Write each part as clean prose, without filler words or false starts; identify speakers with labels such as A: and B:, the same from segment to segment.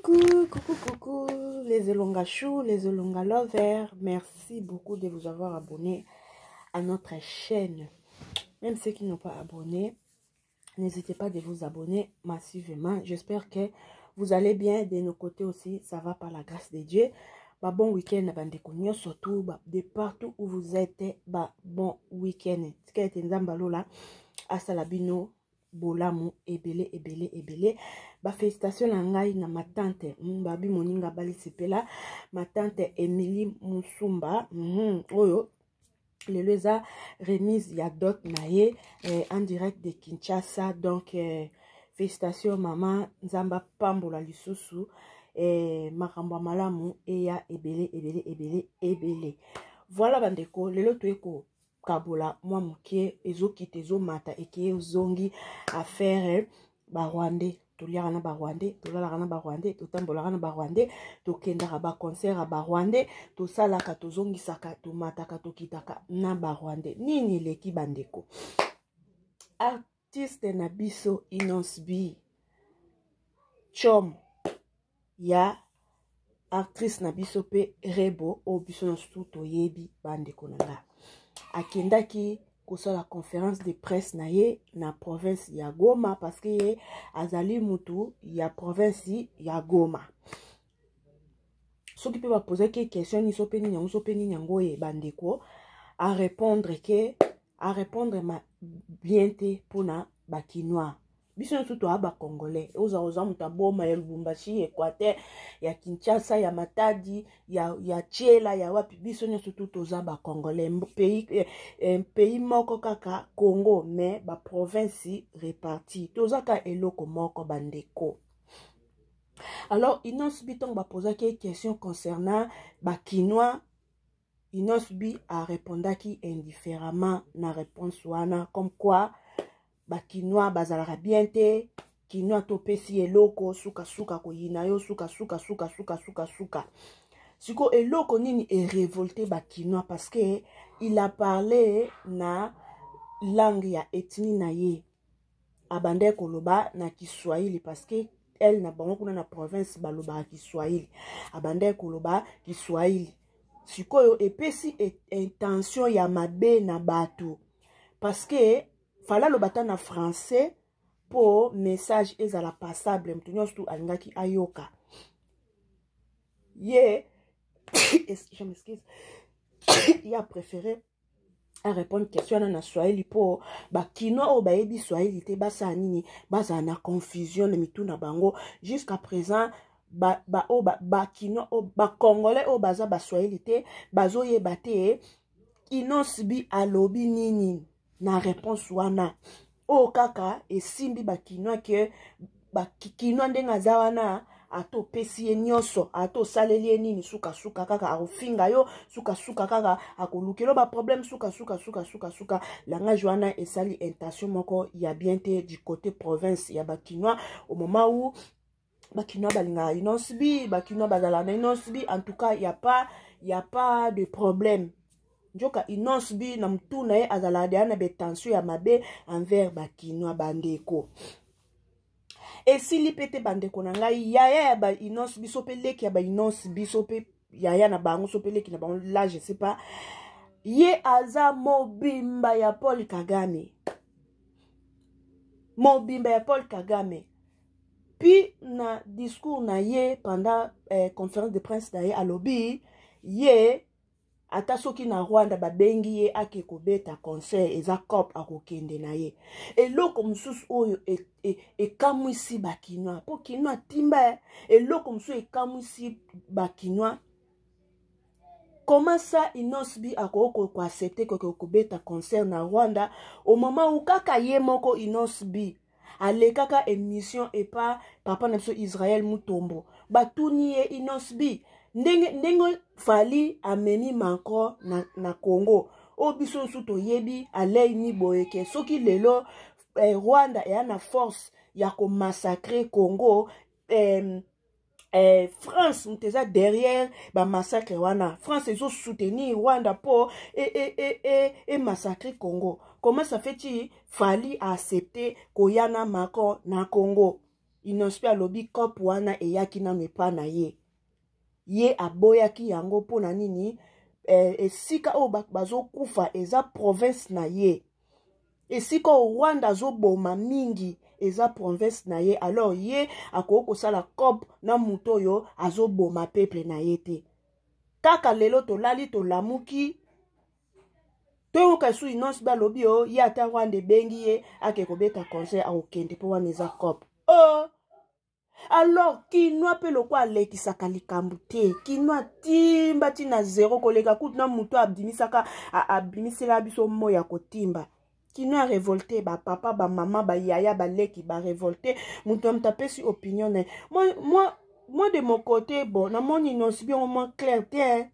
A: Coucou, les Elonga Chou, les Elonga Lovers. Merci beaucoup de vous avoir abonné à notre chaîne. Même ceux qui n'ont pas abonné, n'hésitez pas de vous abonner massivement. J'espère que vous allez bien. De nos côtés aussi, ça va par la grâce de Dieu. Bon week-end, surtout de partout où vous êtes. Bon week-end. Ce qui est Nzambalola, Asalabino. Bolamu ebele félicitations na ngai na ma tante babi moninga bali sepela ma tante Emily Musumba oyo lelo eza remise ya dot na ye en direct de Kinshasa. Donc félicitations maman, nzamba pambola lisusu makambo malamu eya ebele. Voilà bandeko, lelo toyeko kabola mwa mukie ezokite ezomata eke ozongi affaire barwandais. Toliaka na barwandais, tolalaka na barwandais, totambolaka na barwandais, tokendaka ba concert a barwandais, tosalaka tozongisaka tomataka tokitaka na barwandais. Nini leki bandeko? Artiste na biso Inosbi Chom ya actrice na biso pe Rebo o biso na stuto yebi bandeko nanga. Akendaki kosala conférence de presse na ye na province ya Goma parce que ye azali mutu ya province ya Goma. Soki pe ba poser ke question ni sopeni nyango ye bandeko a répondre ma bien te pona ba Kinois. Biso nsuto aba Congolais. Oza muta boma ya Lubumbashi, Equateur, ya Kinshasa, ya Matadi, ya Tchela, ya wapi. Biso nsuto toza ba Congolais. Pays moko kaka Congo, mais ba province répartie. Toza ka eloko moko bandeko. Alors, Inosbi tong ba posa ke question concernant ba Kinois. Inosbi a répondaki indifféremment na réponse wana comme quoi ba Kinois bazalaka bien te, Kinois topesi eloko suka ko yinayo suka. Siko eloko nini est révolté ba Kinois parce que il a parlé na langue ya ethnie na ye. Abande koloba na Kiswahili parce que elle na bango kuna na province baloba Kiswahili. Abande koloba Kiswahili. Siko yo epesi intention ya mabe na bato parce que fala lo bata na français pour message ezala passable mtunyo stu alingaki ayoka ye je m'excuse il a préféré à répondre question na Swahili pour ba Kinois o baebi Swahili te basa nini basa na confusion na mituna bango jusqu'à présent ba Kinois o ba Congolais o baza ba Swahili te bazo yeba te Inosbi alobi nini na réponse wana o kaka esimbi ba Kinois ke ba Kinois ndenga za wana ato pesi nyoso ato saleli nini suka kaka akofinga yo suka kaka akolukelo ba problème suka langage wana esali intention moko ya bien te du côté province ya ba Kinois au moment où ba Kinois balinga Inosbi ba Kinois bazala na Inosbi. En tout cas y a pas de problème. Njoka Inosbi na mtu na ye azala de ana betension ya mabe envers ba Kinois bandeko. Esili pete bandeko na ngai yaya ba Inosbi sopeleki ya ba Inosbi sope yaya na bango sopeleki na bango là je sais pas. Ye aza mobimba ya Paul Kagame. Mobimba ya Paul Kagame. Puis na discours na ye pendant conférence de presse na ye alobi ye ata soki na Rwanda babengi ye ake kobeta concert eza cop akokende na ye. Eloko mususu oyo ekamwisi ba Kinois. Po Kinois timba eloko mususu ekamwisi ba Kinois. Comment ça Inosbi akoko ko accepter ko kobeta concert na Rwanda au moment où kaka ye moko Inosbi alekaka émission et pas papa na biso Israël Mutombo batuni ye Inosbi ndenge fali ameni manko na Congo o biso suto yebi alei ni boyeke soki lelo Rwanda ya na force ya ko massacrer Congo France muteza derrière ba massacre wana France ezo soutenir Rwanda pour et massacrer Congo. Comment ça fait-il fali accepter koyana mako na Congo? inospe alobi cop wana eyaki na mepa na ye. Ye aboyaki yango pona nini esika o bazo kufa eza province na ye. Esika o Rwanda zo boma mingi eza province na ye. Alors ye akoko sala cop na muto yo azo boma peuple na ye te. Kaka lelo to lali to lamuki to kasu inonce balobi o ye ata Rwanda bengi ye ake kobeta conseil a okende po wana eza cop. Oh, alors kinwa pe lokwa lekisaka likambu te. Kinwa timba tina zero koleka kutu na muto abimisela biso moya kotimba. Kinwa révolté ba papa ba maman ba yaya ba leki ba révolté. Muto mtapesi opinion ne. Moi de mon côté bon na mon inonce bien au moins clair te.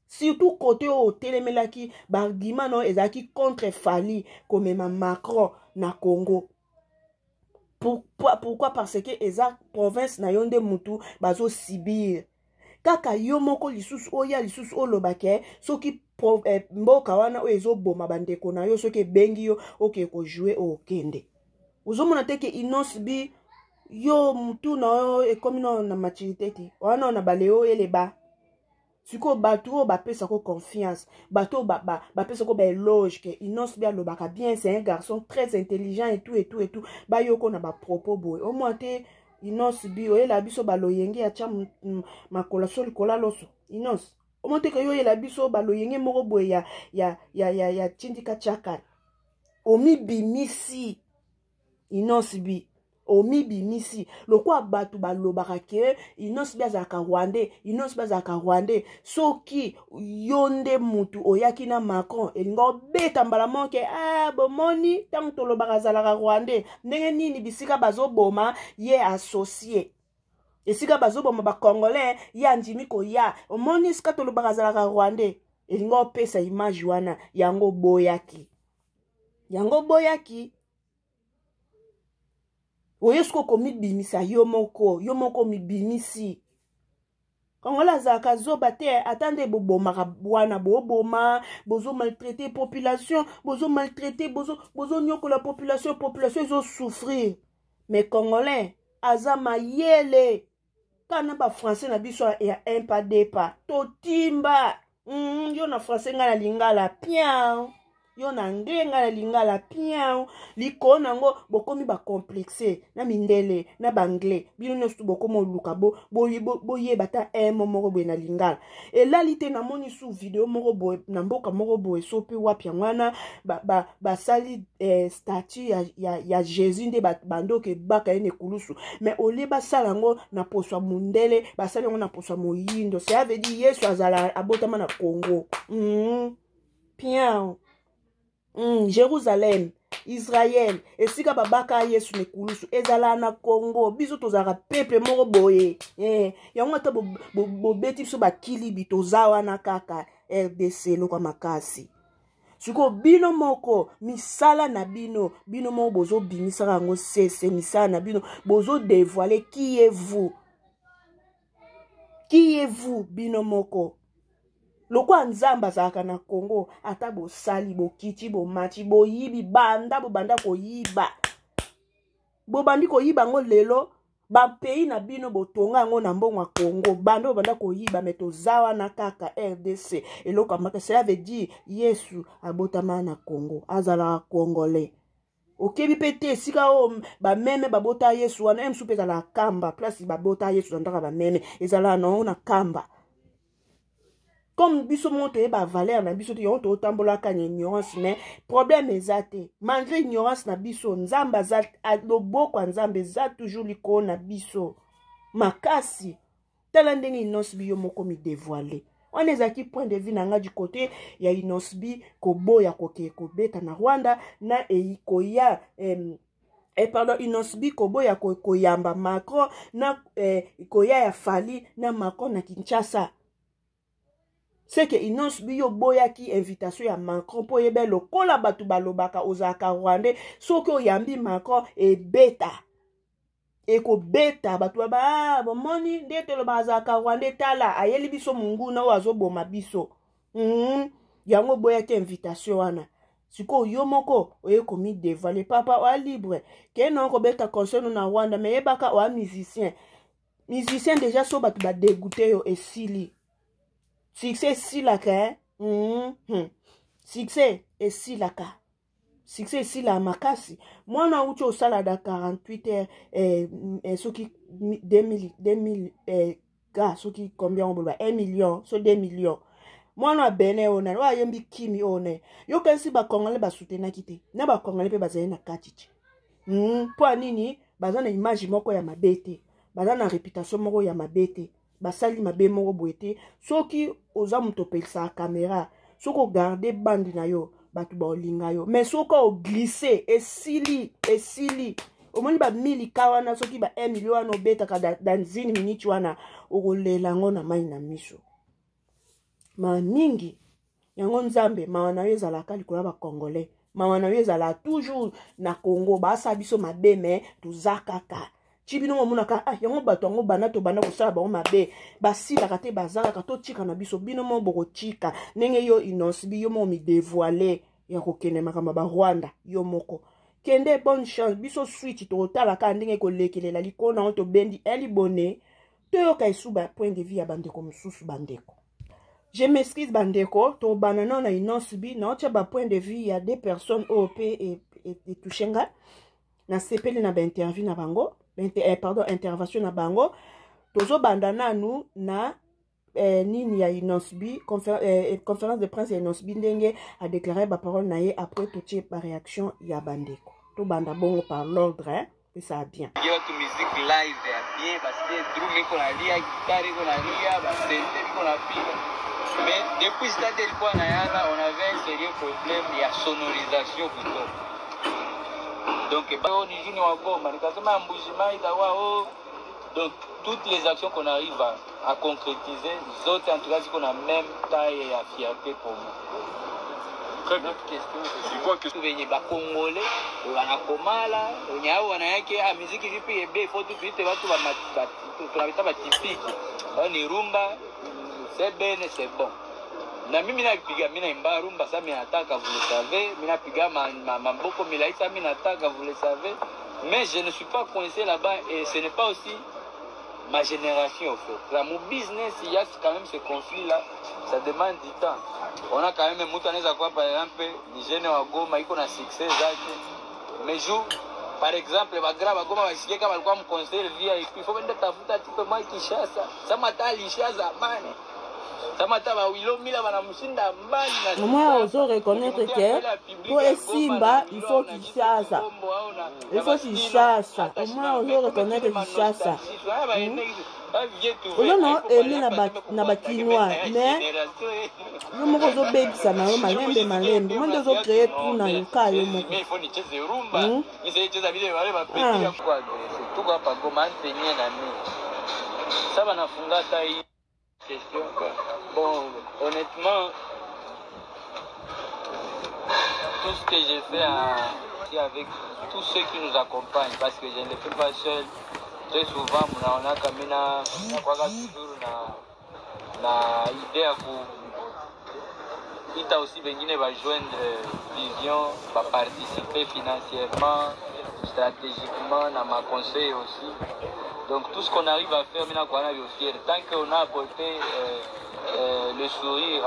A: Surtout côté au télémelaki bargument non ezaki contre Fali comme Macron na Congo. Pourquoi? Parce que eza province na yonde mutu bazo Sibir. Kaka yo moko lisusu oya lisusu olobake soki mboka wana o ezo boma bandeko na yo soki bengi yo oke ko jouer o kende. Uzomona teke inonce bi yo mutu na yo ekomi na maturité ti. Wana na baleo eleba. Siko bato ba pesa ko confiance, bato ba pesa ko ba éloge que inonce bien lobaka bien, c'est un garçon très intelligent et tout. Ba yoko na ba propos boy. Au moins te inonce bi o la biso ba loyenge ya cha makola sol kola loso. Inonce. Au moins te que yo la biso ba loyenge moko boy ya tindika chaka. Omi bimisi inonce bi omibi misi lokwa batu balobaka ke inonce bazaka Rwandais soki yonde mutu oyaki na Macron elingo beta mbala moke bomoni tango tolobaka zalaka Rwandais ndenge nini bisika bazoboma ye associé esika bazoboma ba Congolais ye andimi ko ya omoni sika tolobaka zalaka Rwandais elingo pesa image wana yango boyaki oyesko komibimisa yo moko mibimisi. Kongola zaka zoba te atande bobomaka bwana boboma bozo maltraiter population bozo nyokola population ezo souffrir. Mais Congolais azama yele kana ba français na biso ya un pas deux pas totimba yo na français ngala lingala pian. Yo na ngenga la lingala pian liko nango bokomi ba complexé na mindele na banglais bino nyosu bokomo luka boye bata moko boye na lingala elalite na moni su video moko boye na mboka moko boye sope wapi ngwana ba sali statue ya Jésus nde bandoke baka ene kulusu mais ole ba salango na poswa mundele ba salango na poswa moyindo ça veut dire Yesu azala abotama na Congo pian. Jérusalem, Israël, esika babaka Yesu nekulusu ezala na Congo biso tozaka peuple moko boye yango ata bobeti biso bakili bitozawa na kaka RDC lokwa makasi siko bino moko misala na bino moko bozo bimisaka yango sese misala na bino bozo dévoiler qui est vous bino moko. Lokwa nzamba zaka na Congo ata bo sali bo kiti bo mati bo yibi banda ko yiba bo bandi ko yiba ngo lelo ba pays na bino botonga ngo na mbongo Congo banda ko yiba meto zawa na kaka RDC eloko amaka ça veut dire Yesu abotama na Congo azala Congolais okebi pete sika o ba meme babota Yesu wana emsu peza la kamba place babota Yesu ndaka ba meme ezala na kamba. Comme biso monte ba valeur na biso yon to tambola ka ignorance mais problème ezate malgré ignorance na biso nzamba za loboko nzambe za toujours liko na biso makasi tala ndenge inonce bi yo moko mi dévoiler on ezaki point de vue nanga du côté ya inonce bi koboya kobeta na Rwanda na koya pardon inonce bi koboya koyamba Macron na koya ya Fali na Macron na Kinshasa. C'est que inonce bi yo boya ki invitation ya Macron po yebe lokola batu balobaka ozaka Rwandais soki oyambi Macron beta eko beta batu bomoni ndete lo bazaka Rwandais tala ayeli biso mungu na wazo boma biso yango boya ki invitation wana Siko yo moko oye komi dévoiler papa wa libre ke non ko beta concert na Rwanda mais yebaka wa musicien déjà so batu ba dégoûté yo esili succès silaka succès esilaka succès esila makasi mwana ucho osala da 48 heures soki 2000 ga soki combien on ba 1 million so 2 millions mwana bene ona wa yembi kimi one yo kensi ba congolais ba soutenaki te na ba congolais pe bazali na katichi po nini bazana image moko ya mabete bazana réputation moko ya mabete basali mabe moko boete soki oza muto pelsa caméra soko garder bande na yo batu ba olinga yo mais soko o glisser esili omoni ba milika wana soki ba 1 million wana obetaka dans une minute wana okolela ngo na mai na miso ma mingi yango nzambe mawa na yo ezalaka likolo ba congolais mawa na yo ezala toujours na Congo basa biso mabe mais tozakaka chibino momunaka yango bato yango bana to bana kosala bango mabe basilaka te bazalaka to tika na biso bino mo boko tika ndenge yo inosibi yo mo mi dévoiler ya kokende makamba ba Rwanda yo moko kende bonne chance biso switch to talaka ndenge ko lekelela likona on to bendi elibone to yo kai suba point de vue ya bandeko mususu bandeko. Je m'excuse bandeko to banana na inosibi na ocha ba point de vue ya des personnes OP et touchenga na sepeli na ba interview na bango intervention na bango tozo bandana nu na nini ya Inosbi conférence de presse ya Inosbi ndenge a déclaré ba parole na ye après tout ba réaction ya bandeko to banda bongo par l'ordre et ça a bien
B: yo tu musique live ya bien parce que drum iko na lia guitare iko na lia ba synthé iko na piga mais depuis stade ilikuwa na yana on avait un sérieux problème ya sonorisation plutôt. Donc, ni juni wa Goma, nikasema Mbujimai dawa donc toutes les actions qu'on arrive à concrétiser, les autres en tout cas, qu'on a même taille et fierté pour nous. Très bien. Notre question, c'est quoi que venye ba Congolais, wanakomala, onyao wanayake muziki vipi ebe faut tout de suite watu ba tunabita ba typique. Ni rumba, c'est bon. Na mimi napiga mimi naimba rumba ça mimi nataka vous le savez mimi napiga mamboko milaisa mimi nataka vous le savez mais je ne suis pas coincé là-bas et ce n'est pas aussi ma génération en fait là mon business il y a quand même ce conflit là ça demande du temps on a quand même mtu anaweza kwa par exemple ni jeune wa Goma iko na succès zake mais jour par exemple bagra ba Goma wasikie kama alikuwa mconseil via il faut kwenda tafuta tipe mai Kinshasa sama tali Kinshasa amani.
A: Moi, je reconnaître que pour Simba, il faut qu'il chasse. Il faut qu'il chasse. Au moins, je reconnaître qu'il chasse. Non, elle est na bakinois, mais je me retrouve baby ça na malembe malembe. Moi, je veux créer tout na yuka yo moko.
B: Mais il faut ni cheze rumba. Ni c'est cheze bile wale ba petit kwa. C'est tout hapa Goma enseigner na mimi. Ça va nafunga tai. Question quoi. Bon, honnêtement, tout ce que j'ai fait avec tous ceux qui nous accompagnent, parce que je ne le fais pas seul. Très souvent, on a quand même toujours na idée à vous. Il t'a aussi venu joindre vision, participer financièrement, stratégiquement, dans ma conseil aussi. Donc tout ce qu'on arrive à faire maintenant, tant qu'on a apporté le sourire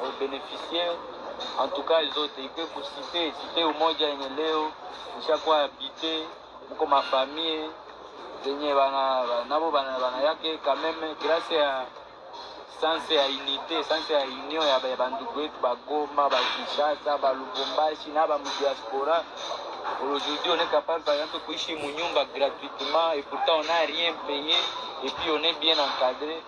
B: aux bénéficiaires, en tout cas les autres, ils peuvent vous citer au monde Léo, chaque fois habité, comme ma famille, quand même grâce à sens ya unité, sens ya union ya bandugu wetu Bagoma, Kinshasa, Lubumbashi na ba diaspora. Aujourd'hui, on est capable par exemple de coucher mon nyumba gratuitement et pourtant on n'a rien payé et puis on est bien encadré.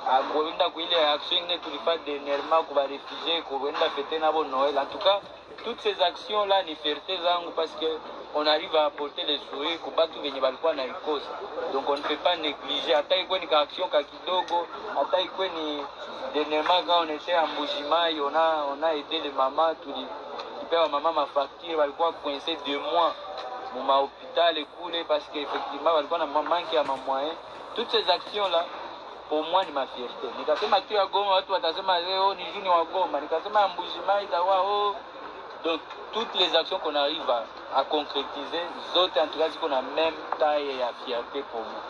B: À Govinda Kouile, action tout le fait d'énervement pour les réfugiés, Govinda fêter na bon Noël. En tout cas, toutes ces actions là, ni fierté zangu parce que on arrive à apporter les sourires pour pas tout venir balkwa na cause. Donc on ne peut pas négliger. Hata iko ni action ka kidogo, hata iko ni dernièrement quand on était à Mbujimai, on a aidé les mamans tout les maman ma facture walikuwa coincé 2 mois mon hôpital écoulé parce qu'effectivement walikuwa na maman qui a ma moyen. Toutes ces actions là pour moi ni ma fierté. Nikasema tu ya Goma watu watasema leo ni juni wa Goma, nikasema Mbujimai dawa donc toutes les actions qu'on arrive à concrétiser, les autres, en tout cas, c'est qu'on a même taille et à fierté pour nous.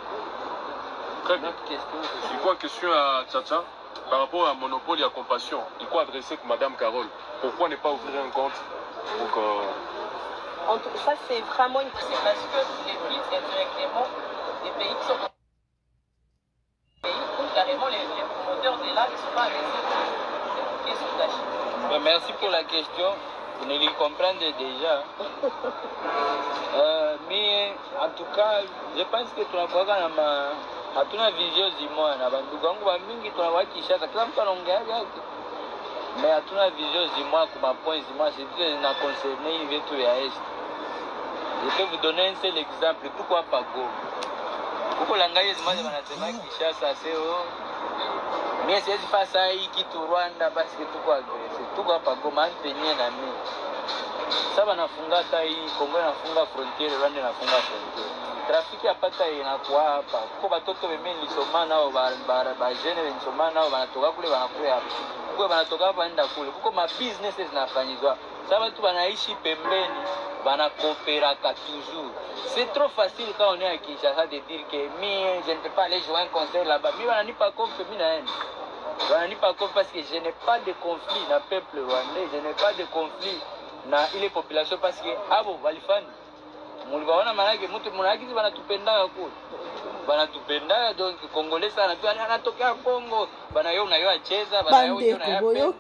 C: Très bien. Il faut une question à Tchatcha par rapport à monopole et à compassion. Il faut adresser que Madame Carole. Pourquoi ne pas ouvrir un compte pour que...
D: Ça, c'est vraiment une...
B: C'est parce que les prix indirectement des pays qui sont carrément les promoteurs de là qui sont pas avec sont tachés. Merci pour la question. Vous ne les comprenez déjà. Mais en tout cas, je pense que hatuna vision zimoya. Bandugu wangu bamingi tunakuwa Kinshasa, kila mtu anaongea yake. Mais hatuna vision zimoya kwa point zimoya, c'est na concerner vitu vya est. Je peux vous donner un seul exemple. Pourquoi pas go? Huko langai zimoya wanasema Kinshasa sio. Mimi siwezi fasa hii kitu Rwanda basi tuko agrese. Tuko hapa Goma antenye na mimi. Sasa nafunga hata hii Kongo nafunga frontiere, Rwanda nafunga frontiere. Trafiki apata inakuwa hapa. Kwa watoto mimi nilisoma nao ba jene nilisoma nao wanatoka kule wanakuja hapa. Kwa wanatoka hapa enda kule. Kuko ma businesses zinafanyizwa. Sasa watu wanaishi pembeni, wanakoperaka toujours. C'est trop facile quand on est à Kinshasa de dire que je ne peux pas aller jouer un concert là-bas. Mais on n'a pas compris, on n'a pas compris parce que je n'ai pas de conflit dans le peuple rwandais, je n'ai pas de conflit dans les populations parce que abo walifani. Mulibaona manake mtu mnagizi wanatupenda huko. Wanatupenda donc Congolais sana tu anatokea Kongo. Bana yo unayo acheza, bana yo
A: unayo.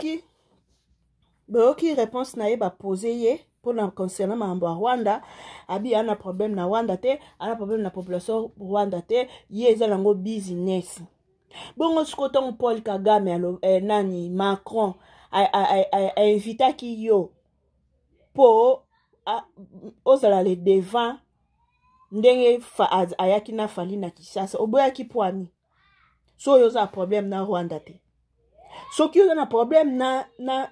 A: Boyoki réponse na yeba poser ye pour na concernant mambo ya Rwanda, abi ana problème na Rwanda te, ana problème na population Rwanda te, ye eza nango business. Bongo sikoton Paul Kagame nani Macron a invité ki yo po ozala le devant ndenge ayaki na fali na Kinshasa oboyaki poani. So yo za problème na Rwanda te. So ki yo na problème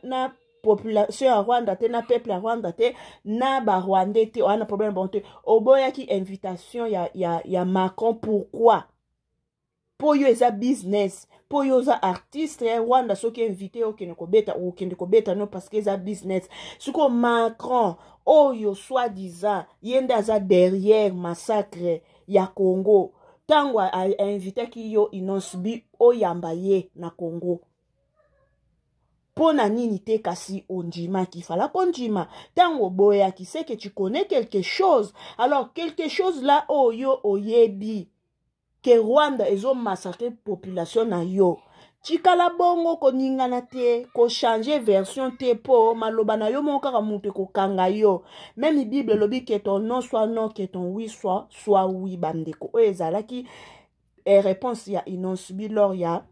A: na population ya Rwanda te, na peuple ya Rwanda te, na ba Rwandais te, on a problème bon te. Oboya ki invitation ya Macron, pourquoi? Pour yo eza business, pour yo eza artiste, Rwanda soki invité au kende kobeta no parce que eza business. Suko Macron, yo soi-disant, yende aza derrière massacre ya Congo. Tango a invité ki yo inonsbi oyamba ye na Congo. Pona nini te kasi ondima ki fala kondima. Tango boya ki sait que tu connais quelque chose. Alors quelque chose là yo oyebi. Que Rwanda ezo massacrer population na yo. Chikala bongo ko ningana te, ko changer version te po maloba na yo mon kaka muté ko kanga yo. Même Bible lobi que ton non soit non, que ton oui soit oui bandeko. Ezalaki réponse ya inonsubi lor ya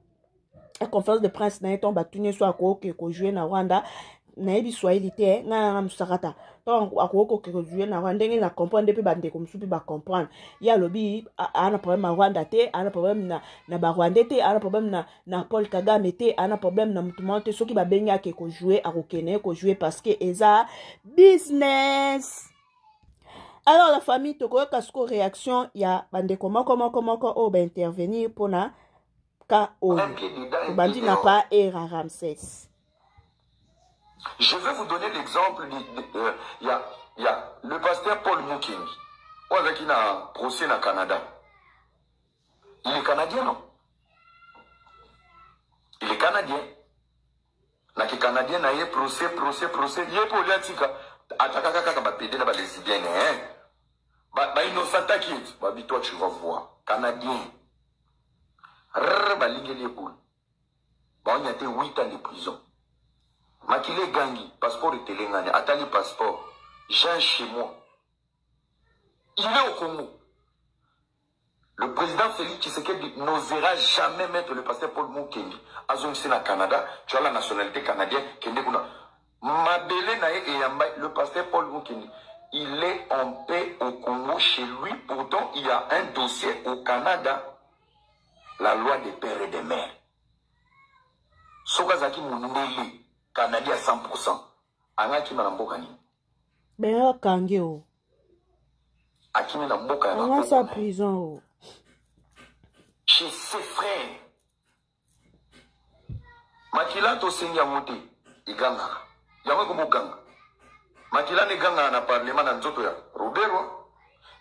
A: la conférence de presse na eton batune so akoko ko jouer na Rwanda na ebi Swahili te nga musakata donc akoko ko jouer na Rwanda ndenge na comprendre depuis bande ko musupi ba comprendre ya lobi ana problème na Rwanda te, ana problème na ba Rwanda te, ana problème na Paul Kagame te, ana problème na mutumonte soki ba benga ke ko jouer akokene ko jouer parce que eza business. Alors la famille to ko kasko réaction ya bande comment ba intervenir pour na Bandi n'a pas à Ramsès.
E: Je vais vous donner l'exemple. Il y a le pasteur Paul Muking, avec qui a procès au Canada. Il est canadien, non? Il est canadien. Na ki canadien na ye procès. Ye pour l'atika. Ataka kaka ba pédé na ba lesbienne, hein? Ba innocent t'inquiète. Ba toi tu vas voir. Canadien. Balingeli boule. Bon, il y a été 8 ans de prison. Makile Gangi, passeport et Télégane, Atali passeport. Jean chez moi. Il est au Congo. Le président Félix Tshisekedi n'osera jamais mettre le pasteur Paul Mukengi. Azongi na Canada, tu as la nationalité canadienne. Mabele Nae et Yamba, le pasteur Paul Mukengi. Il est en paix au Congo chez lui. Pourtant, il y a un dossier au Canada. La loi des pères et des mères. Sokazaki Mouneli, Canadien à 100%. Angaki Malambokani.
A: Ben, Kangeo.
E: Akimi Namboka.
A: Comment ça prison?
E: Chez ses frères. Makila to Senya Mote. Iganga. Yamago Muganga. makila ne ganga na parlement na nzoto ya Robert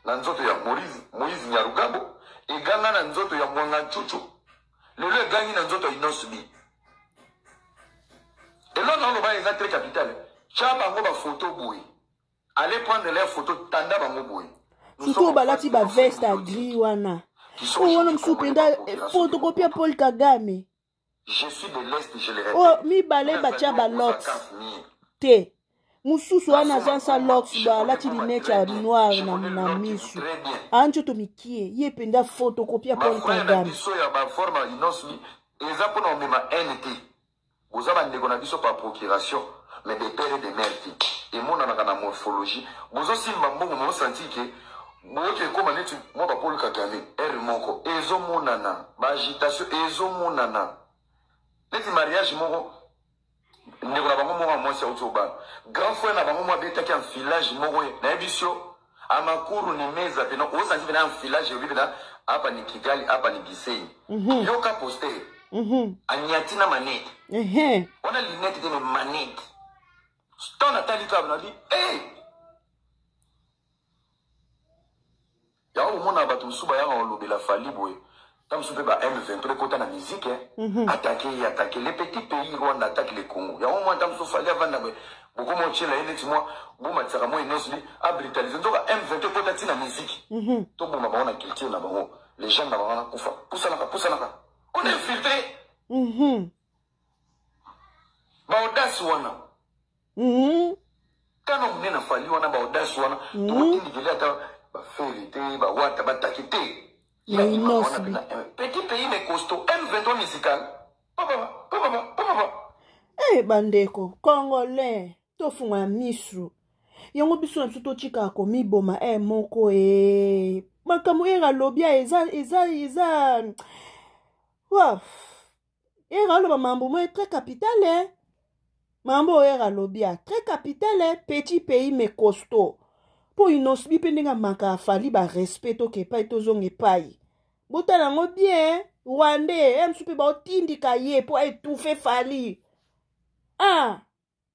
E: na nzoto ya Moïse Nyarugabo e ganga na nzoto ya Mwanga Chuchu lelo e gangi na nzoto ya Inosbi et là on va les très capital cha bango ba photo boui allez prendre les photos tanda bango boui
A: surtout balati ba veste à gris wana wana msupenda photocopie Paul Kagame.
E: Je suis de l'Est, je le répète.
A: Oh, mi balé batia ba lox. Te. Mususu wana zansa lox ba lati linecha noir na misu. Anjo to mikie, ye penda photocopie Paul Kagame.
E: Biso ya ba forma inosbi, eza pona o mema NT. Boza ba ndeko na biso par procuration, mais des pères et des mères. Et mon na morphologie, bozo simba mbongo mo senti ke boke koma neti mo ba Paul Kagame, er moko, ezo monana, ba agitation ezo monana. Neti mariage moko ndeko na bango moko mwasi auto ba grand frère na bango mwa beta ki en village moko na ebisio amakuru ni meza peno o santi na village yobi na hapa ni Kigali hapa ni Gisenyi yoka poster anyati na manette ona linette de manette stona talika na di ya o mona batu suba ya olobela fali boy. Comme si on M23 côté la musique, attaquer les petits pays, Rwanda attaque les Congo. Il y a au moins tant de fallait avant d'avoir beaucoup moins de l'élection, moi, bon, ma tsara moi, il nous dit, à brutaliser. Donc, M23 côté la musique. Donc, bon, on a culture là-bas, les gens là-bas, pousse là. On est infiltré. Bah, audace, wana. Quand on est dans fallu, on a bah, audace, wana. Tout le monde dit, il y a bah, vérité, bah, wata, bah, taquité. Petit pays mais costaud, M23 musical.
A: Bandeko, Congolais, tofunga misu. Yango biso na biso chika ko miboma moko makamu era lobia eza wa era lo mambo mo très capital mambo era lobia très capital petit pays mais costaud. Po inosbi pendenga maka fali ba respect to ke pa tozonge pai. Botala ngo bien Rwandais msupe ba otindika ye po étouffer fali.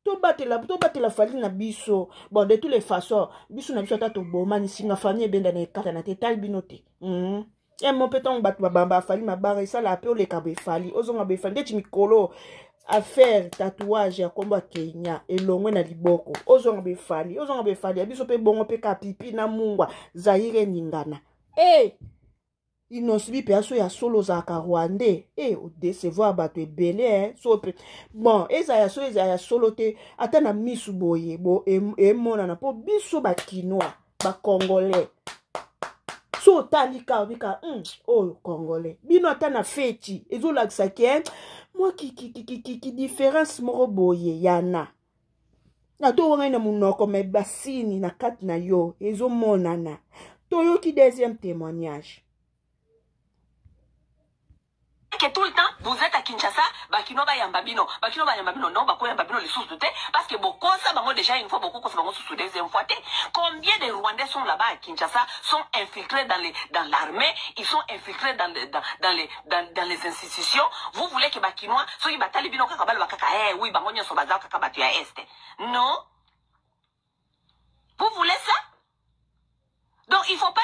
A: To batela fali na biso. Bon de toutes les façons, biso na biso tato boma ni singa fami benda na ekata na tetal binote. Mon peton bat bamba fali mabara ça la pe o le kabe fali. Ozonga be fali de mikolo. Affaire tatouage ya komba Kenya elongwe na liboko ozonga befali abiso pe bongo pe kapipi na mungwa Zaire ningana inosbi pe aso ya solo za ka Rwandais o décevoir bato ebele so pe bon eza ya solo te ata na misu boye bo mona na po biso ba kinois ba congolais so talika bika congolais bino ata na feti ezolakisa ke moi qui différence moko boye yana na to wanga na munoko me basini na kat na yo ezo monana toyoki deuxième témoignage
D: que tout le temps vous êtes à Kinshasa bakino ba yambabino non bako yambabino les sources de thé parce que beaucoup ça bango déjà une fois beaucoup ça bango sous deuxième fois combien de Rwandais sont là-bas à Kinshasa sont infiltrés dans l'armée ils sont infiltrés dans les institutions vous voulez que bakinois so ki batali bino kaka balo kaka oui bango nyoso bazaka kaka batu ya est non vous voulez ça. Donc il faut pas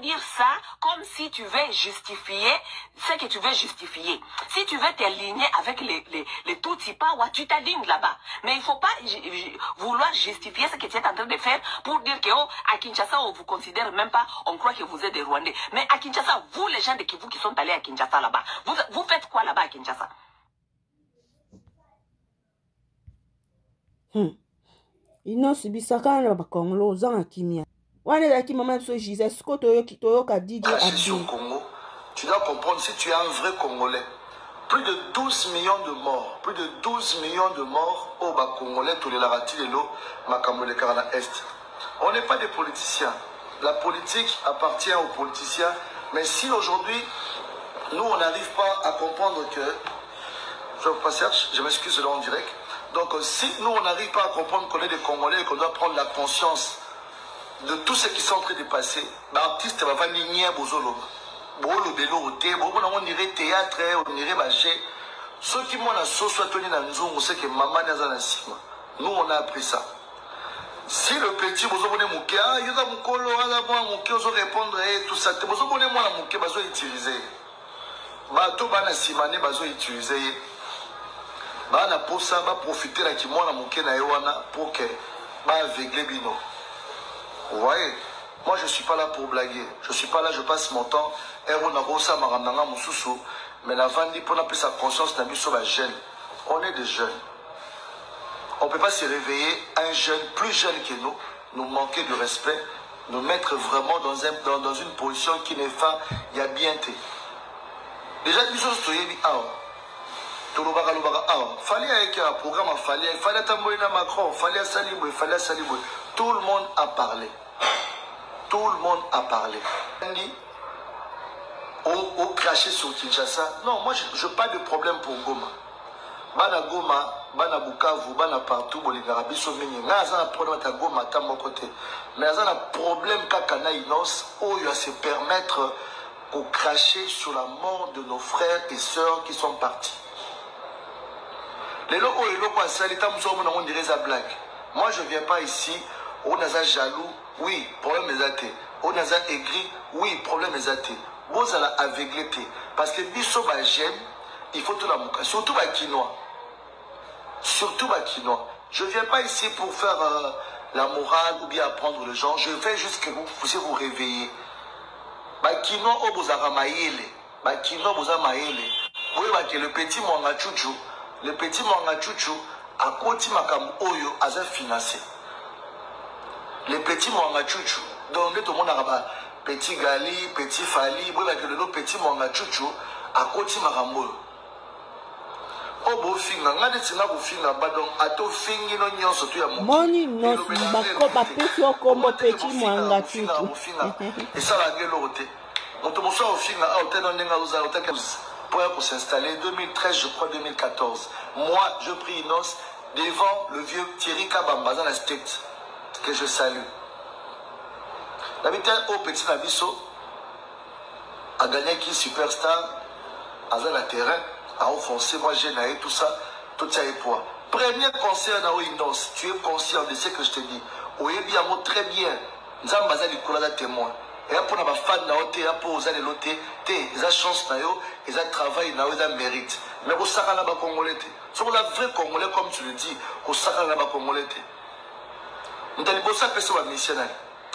D: dire ça comme si tu veux justifier ce que tu veux justifier. Si tu veux t'aligner avec les Tutsi-Pawa, tu t'alignes là-bas. Mais il faut pas vouloir justifier ce que tu es en train de faire pour dire que à Kinshasa on vous considère même pas, on croit que vous êtes des Rwandais. Mais à Kinshasa, vous les gens de Kivu qui sont allés à Kinshasa là-bas, vous faites quoi là-bas à Kinshasa?
A: Inosibisaka na ba Congolo zanga kimia. Wane la ki maman so Gisèle Scott toyoka DJ
E: Abdou. Congo, tu dois comprendre si tu es un vrai Congolais. Plus de 12 millions de morts, au bas Congolais tous les larati et l'eau makambo le Karana Est. On n'est pas des politiciens. La politique appartient aux politiciens, mais si aujourd'hui nous on n'arrive pas à comprendre que je m'excuse là en direct. Donc si nous on n'arrive pas à comprendre qu'on est des Congolais et qu'on doit prendre la conscience de tout ce qui sont en train de passer, l'artiste va venir bozolo. Bolo belo ote, on irait théâtre, on irait marcher. Ceux qui m'ont la sauce soit tenu dans nous, on sait que maman n'est pas dans la cime. Nous, on a appris ça. Si le petit, vous avez dit, il y a mon colo, vous répondre et tout ça. Vous avez dit, vous avez utilisé. Bato bana simane bazo utiliser. Bana pour ça, va profiter de qui moi na ewana pour que ba aveugler bino. Vous voyez? Moi, je ne suis pas là pour blaguer. Je ne suis pas là, je passe mon temps. Mais la vandi pour appeler sa conscience n'a sur la jeune. On est des jeunes. On ne peut pas se réveiller, un jeune, plus jeune que nous manquer de respect, nous mettre vraiment dans une position qui n'est pas, il y a bien été. Déjà, il fallait avec un programme, il fallait attendre Macron, il fallait Salibou, il fallait Salibou. Tout le monde a parlé. Tout le monde a parlé. Au cracher sur Kinshasa. Non, moi je n'ai pas de problème pour Goma. Bana Goma, Bana Bukavu, Bana partout, Bolivarabi, Somini. Mais il y a un problème avec Goma à mon côté. Mais il y a un problème qu'Akana Inos, où il va se permettre de cracher sur la mort de nos frères et sœurs qui sont partis. Les locaux et les locaux à Salita, on dirait ça blague. Moi je ne viens pas ici, on a jaloux. Oui, problème est athée. On a aigri, oui, problème est athée. Vous allez aveugler. Parce que biso ba gêne, il faut tout la mouka. Surtout ba quinoa. Surtout ba quinoa. Je ne viens pas ici pour faire la morale ou bien apprendre les gens. Je fais juste que vous puissiez vous réveiller. Ba quinoa o bozara maïle. Ba quinoa boza maïle. Vous voyez que le petit mwanga chouchou, à côté makam oyo aza financé. Les petits mwanga chouchou, donc tout le monde a petit gali, petit fali, le petit mwanga chouchou, à côté marambo. Oh, beau finga, ngade tina beau finga, badon, ato fingi no nyon sotu ya mouki.
A: Moni no, bako bapesi o kombo petit mwanga chouchou.
E: Et ça la gueule au thé. On te montre au finga, au thé non nenga aux arotes pour s'installer 2013, je crois 2014. Moi, je prie Inos devant le vieux Thierry Kabamba dans la state. Que je salue. L'habitant au petit Nabiso a gagné qui superstar, à la terrain, à enfoncer, moi j'ai naï, tout ça, tout ça et poids. Premier concert dans Inos, tu es conscient de ce que je te dis. Oui, bien, très bien. Nous avons besoin de témoin. Et pour les fans, pour les lotés, ils ont chance, ils ont travail, ils ont mérite. Mais vous savez, là-bas, Congolais, sur la vraie Congolais, comme tu le dis, vous savez, là-bas, Congolais. Nous avons bossé à personne à missionnaire.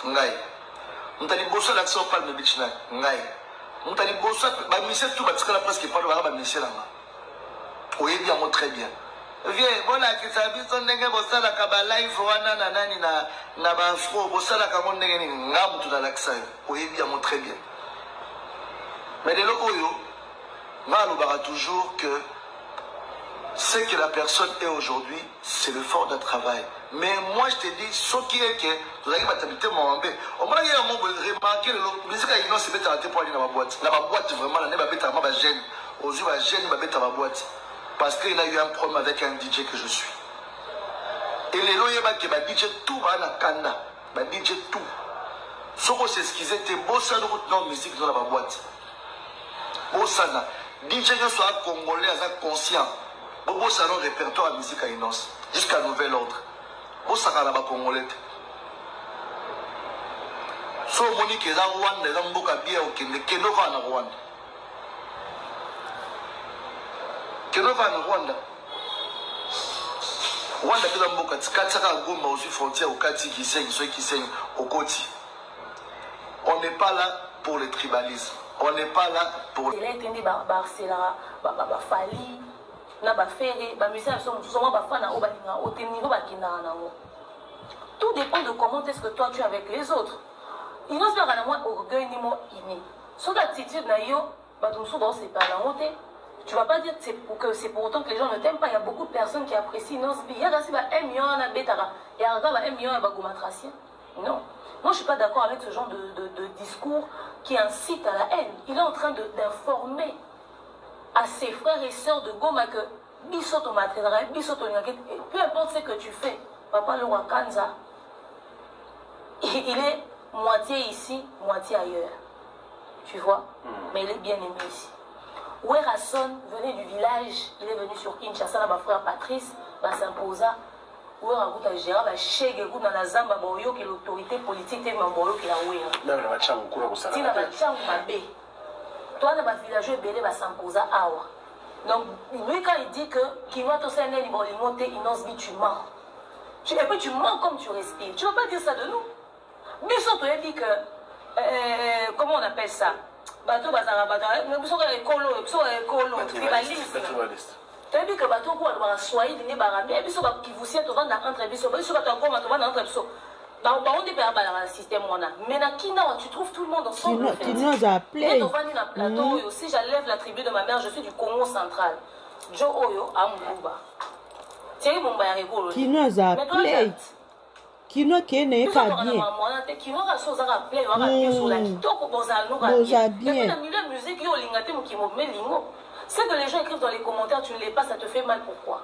E: Nous avons bossé à l'action par le missionnaire. Nous avons bossé à missionnaire, tout le monde presque pas de missionnaire. Oui, bien, très bien. Viens, voilà, qui s'habille, son nègre, bossa la kabala, il faut na bafro, bossa la kamon nègre, ngam tout dans l'accent. Oui, bien, très bien. Mais de l'oyo, on verra toujours que ce que la personne est aujourd'hui, c'est le fort d'un travail. Mais moi, je te dis, ce qui est que vous avez m'habiter mon ambé. Au moins, il y a un moment remarqué le musique à Inos, c'est bête pour aller dans ma boîte. Dans ma boîte, vraiment, la n'est pas bête à ma gêne. Aux yeux, ma gêne, ma bête à ma boîte. Parce qu'il a eu un problème avec un DJ que je suis. Et les loyers qui m'a DJ tout, ma kanda, m'a DJ tout. Ce qu'on s'est excusé, c'était bossa de route non musique dans la boîte. Bossa, DJ que soit congolais, conscient. Bossa non répertoire à musique à Inos. Jusqu'à nouvel ordre. Bossa na ba congolais. So Monique est en Rwanda, dans Mboka bien au Kenya, Kenova en Rwanda. Kenova en Rwanda. Rwanda est dans Mboka, Katsaka Gomba aux frontières, au Kati qui saigne, ceux qui saignent au Koti. On n'est pas là pour le tribalisme. On n'est pas là pour.
D: Il a été dit Barcelona, Fali. Na ba ferré ba musiciens sont souvent ba fana au balinga au niveau ba kinana nango. Tout dépend de comment est-ce que toi tu es avec les autres. Il n'ose pas à moi orgueil ni moi inné. Son attitude na yo ba donc souvent c'est pas la honte. Tu vas pas dire que c'est pour autant que les gens ne t'aiment pas. Il y a beaucoup de personnes qui apprécient Nosbi. Il y a aussi ba million na betara. Il y a encore ba million ba gomatracien. Non. Moi je suis pas d'accord avec ce genre de discours qui incite à la haine. Il est en train d'informer à ses frères et sœurs de Goma que Bisoto Matredra, Bisoto Nyaket, peu importe ce que tu fais, Papa le roi Kanza, il est moitié ici, moitié ailleurs. Tu vois? Mais il est bien aimé ici. Werasson venait du village, il est venu sur Kinshasa, ma frère Patrice, s'imposa. Ou à gérer la chèque dans la zamba boyo que l'autorité politique est mamboyo qui la oué.
C: Non, mais la chambre coule au
D: Si la chambre ma bé. Toi le village belé va s'imposer awa. Donc lui quand il dit que qui doit te faire les bolimote inons tu mens. Et puis tu mens comme tu respires. Tu ne veux pas dire ça de nous. Mais surtout il dit que comment on appelle ça? Bateau bazara bateau. Mais vous savez écolo, tu as dit que bateau quoi doit soyer de baramé et puis ça qui vous sient devant entre biso puis ça va encore devant entre biso bah on est pas dans le système on a mais na kina tu trouves tout le monde ensemble
A: qui nous a appelé
D: devant na plateau aussi j'enlève la tribu de ma mère je suis du Congo central Jo Oyo à Mbuba c'est mon bail rigolo
A: qui nous a appelé qui nous qui n'est pas bien
D: qui nous a chose à rappeler on va bien sur la kitoko bozalo bien la musique yo lingate mo qui mo melingo. C'est que les gens écrivent dans les commentaires, tu ne l'es pas, ça te fait mal, pourquoi?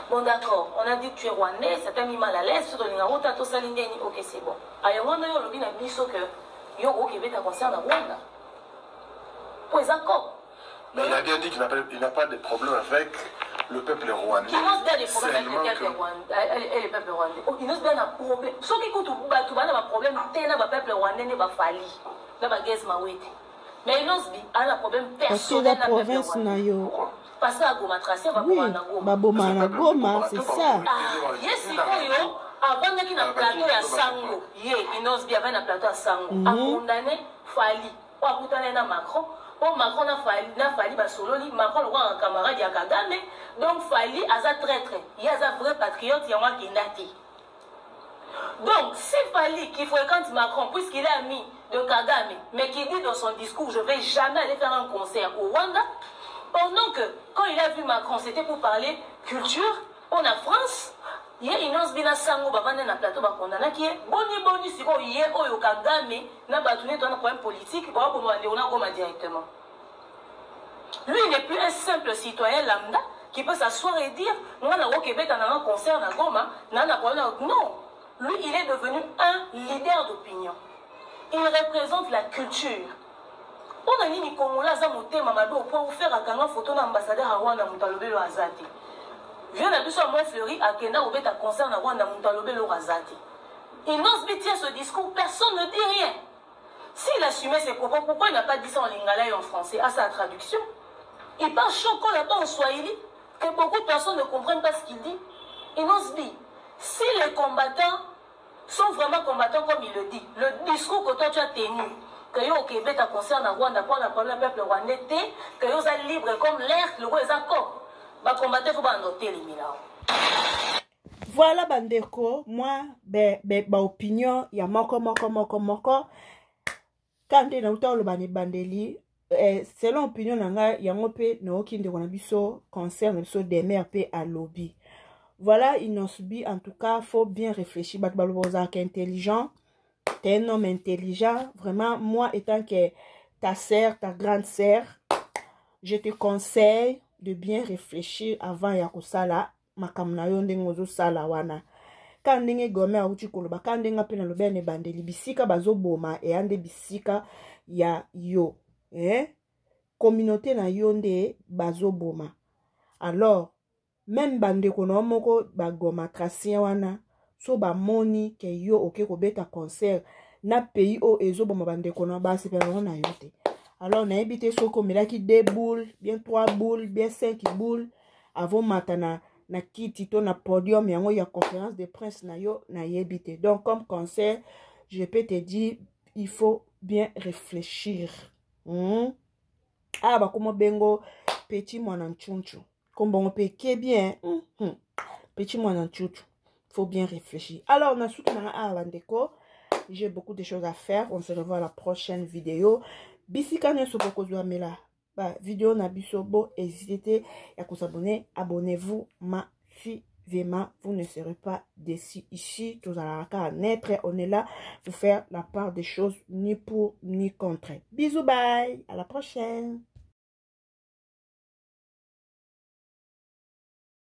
D: Bon, d'accord, on a dit que tu es rwandais, ça t'a mis mal à l'aise, sur le numéro, t'as tout ça, ok, c'est bon. Alors, on a eu le bin à biso que yo au Québec, t'as concerne Rwanda. Pour les accords.
C: Mais il a bien dit qu'il n'a pas de problème avec le peuple rwandais.
D: Qui n'ose bien des problèmes avec le peuple rwandais. Et le peuple rwandais. Il n'ose bien un problème. Ceux qui écoutent, tout le problème, t'es là, le peuple rwandais n'est pas falli. Là, bah, guess ma wait. Mais il n'ose bien, un problème personnel
A: dans la province.
D: Parce que la Goma tracée va
A: oui,
D: Goma.
A: Goma, c'est ça.
D: Yes, avant qu'il y ait un plateau à Sango, il n'ose bien avoir un plateau à Sango. A condamné Fali. Ou a condamné Macron. Ou Macron n'a Fali Basololi. Macron le voit un camarade de Kagame. Donc Fali a un traître. Il y a un vrai patriote, il y a un qui n'a. Donc, si Fali qui fréquente Macron, puisqu'il est ami de Kagame, mais qui dit dans son discours, je ne vais jamais aller faire un concert au Rwanda, pendant que, quand il a vu Macron, c'était pour parler culture, on a France, il y a une osbina sango, bavane na plateau, bakondana, qui est boni, si on y est, au Kagame, n'a pas tourné dans un problème politique, on a Goma directement. Lui, il n'est plus un simple citoyen lambda qui peut s'asseoir et dire, moi, au Québec, on a un concert à Goma, non. Lui, il est devenu un leader d'opinion. Il représente la culture. On a dit que Kongola Zamote Mamado pour faire un photo d'ambassadeur à Rwanda Moutalobelo Azati. Viens à Bissau Mont Fleury à Kenda où est à concert à Rwanda Moutalobelo Azati. Il n'ose pas dire ce discours, personne ne dit rien. S'il assumait ses propos, pourquoi il n'a pas dit ça en lingala et en français à sa traduction? Il parle choco là-bas en swahili, que beaucoup de personnes ne comprennent pas ce qu'il dit. Il n'ose pas. Si les combattants sont vraiment combattants comme il le dit, le discours que toi tu as tenu, que au Québec à concerne à Rwanda pour le peuple rwandais, que vous êtes libre comme l'air, le roi est d'accord, bah combattre il faut pas noter les milagres.
A: Voilà bandeko, moi ba opinion ya moko quand na uta lo bani bandeli selon opinion nanga yango pe no okinde kona biso concerne biso des mères pe à lobby. Voilà, il nous subit, en tout cas, il faut bien réfléchir. Batbalobozak intelligent, t'es un homme intelligent. Vraiment, moi, étant que ta sœur, ta grande sœur, je te conseille de bien réfléchir avant Yakosala, makamna yonde ngozo sala wana. Quand ndenge gome a uchi koloba, quand ndenge pena lobe ne bandeli, bisika bazo boma, et ande bisika ya yo. Communauté na yonde bazo boma. Alors, même bande kono moko ba goma tracien wana so ba moni ke yo oke ko beta concert na pays o ezo bo bande kono ba se pena na yote. Alors na ebité so ko milaki 2 boules, bien 3 boules, bien 5 boules avant matana na kiti to na podium yango ya conférence de presse na yo na yebité. Donc comme concert, je peux te dire il faut bien réfléchir. Ah ba komo bengo petit mwana nchunchu. Comme on peut bien, petit moi dans tout, faut bien réfléchir. Alors, on a soutenu à Landeko. J'ai beaucoup de choses à faire. On se revoit à la prochaine vidéo. Bisi kanye so boko zwa mela. Ba vidéo na bisobo, hésitez à vous abonner. Abonnez-vous massivement. Vous ne serez pas déçus ici. Tout à l'heure, naître, on est là pour faire la part des choses ni pour ni contre. Bisous, bye. À la prochaine.